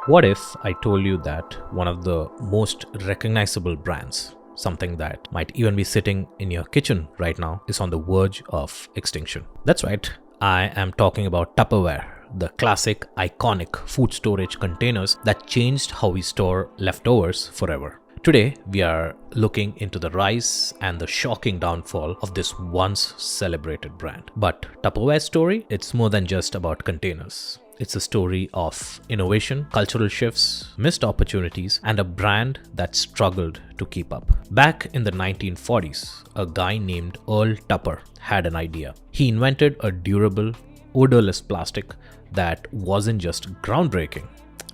What if I told you that one of the most recognizable brands, something that might even be sitting in your kitchen right now, is on the verge of extinction? That's right, I am talking about Tupperware, the classic, iconic food storage containers that changed how we store leftovers forever. Today, we are looking into the rise and the shocking downfall of this once celebrated brand. But Tupperware's story, it's more than just about containers. It's a story of innovation, cultural shifts, missed opportunities, and a brand that struggled to keep up. Back in the 1940s, a guy named Earl Tupper had an idea. He invented a durable, odorless plastic that wasn't just groundbreaking,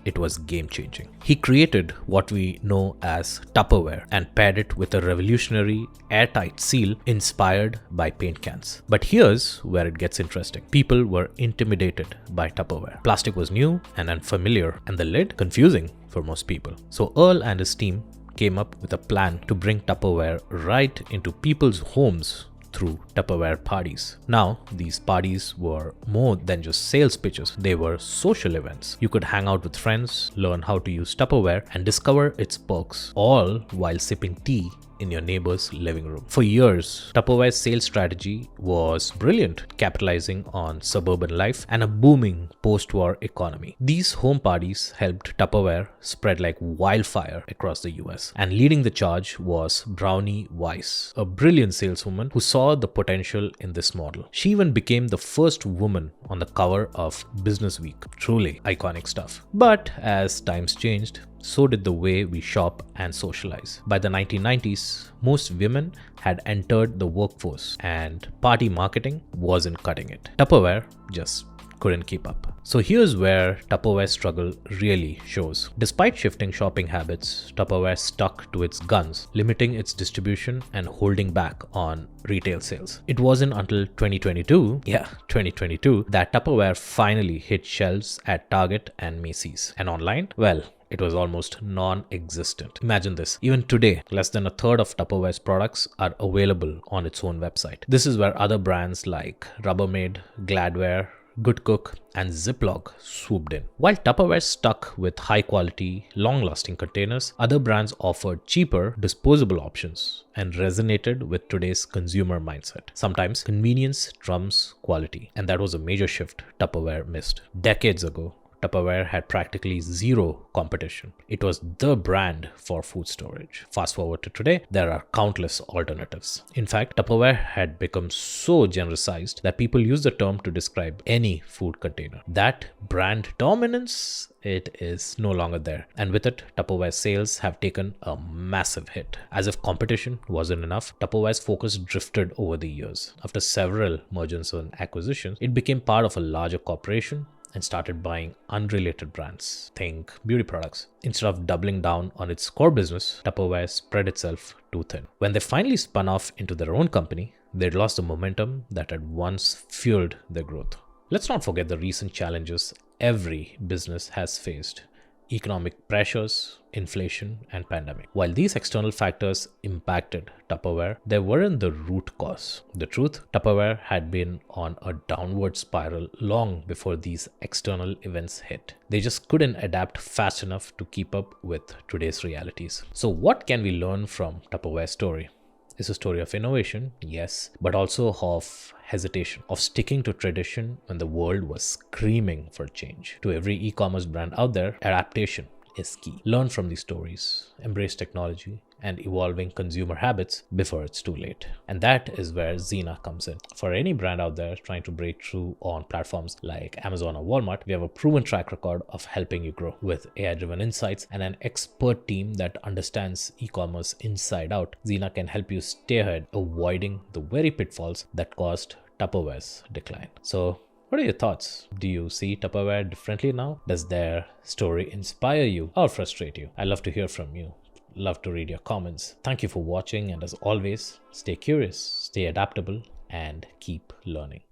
it was game-changing. He created what we know as Tupperware and paired it with a revolutionary airtight seal inspired by paint cans. But here's where it gets interesting. People were intimidated by Tupperware. Plastic was new and unfamiliar, and the lid confusing for most people. So Earl and his team came up with a plan to bring Tupperware right into people's homes through Tupperware parties. Now, these parties were more than just sales pitches, they were social events. You could hang out with friends, learn how to use Tupperware, and discover its perks, all while sipping tea in your neighbor's living room. For years, Tupperware's sales strategy was brilliant, capitalizing on suburban life and a booming post-war economy. These home parties helped Tupperware spread like wildfire across the US. And leading the charge was Brownie Wise, a brilliant saleswoman who saw the potential in this model. She even became the first woman on the cover of Business Week. Truly iconic stuff. But as times changed, so did the way we shop and socialize. By the 1990s, most women had entered the workforce and party marketing wasn't cutting it. Tupperware just couldn't keep up. So here's where Tupperware's struggle really shows. Despite shifting shopping habits, Tupperware stuck to its guns, limiting its distribution and holding back on retail sales. It wasn't until 2022, that Tupperware finally hit shelves at Target and Macy's. And online, well, it was almost non-existent. Imagine this. Even today, less than a third of Tupperware's products are available on its own website. This is where other brands like Rubbermaid, Gladware, Good Cook, and Ziploc swooped in. While Tupperware stuck with high-quality, long-lasting containers, other brands offered cheaper, disposable options and resonated with today's consumer mindset. Sometimes convenience trumps quality, and that was a major shift Tupperware missed. Decades ago, Tupperware had practically zero competition. It was the brand for food storage. Fast forward to today, there are countless alternatives. In fact, Tupperware had become so genericized that people use the term to describe any food container. That brand dominance, it is no longer there. And with it, Tupperware sales have taken a massive hit. As if competition wasn't enough, Tupperware's focus drifted over the years. After several mergers and acquisitions, it became part of a larger corporation and started buying unrelated brands. Think beauty products. Instead of doubling down on its core business, Tupperware spread itself too thin. When they finally spun off into their own company, they'd lost the momentum that had once fueled their growth. Let's not forget the recent challenges every business has faced. Economic pressures, inflation, and pandemic. While these external factors impacted Tupperware, they weren't the root cause. The truth, Tupperware had been on a downward spiral long before these external events hit. They just couldn't adapt fast enough to keep up with today's realities. So what can we learn from Tupperware's story? It's a story of innovation, yes, but also of hesitation, of sticking to tradition when the world was screaming for change. To every e-commerce brand out there, adaptation is key. Learn from these stories, embrace technology and evolving consumer habits before it's too late. And that is where Xena comes in. For any brand out there trying to break through on platforms like Amazon or Walmart, we have a proven track record of helping you grow. With AI-driven insights and an expert team that understands e-commerce inside out, Xena can help you stay ahead, avoiding the very pitfalls that caused Tupperware's decline. So what are your thoughts? Do you see Tupperware differently now? Does their story inspire you or frustrate you? I'd love to hear from you. Love to read your comments. Thank you for watching, and as always, stay curious, stay adaptable, and keep learning.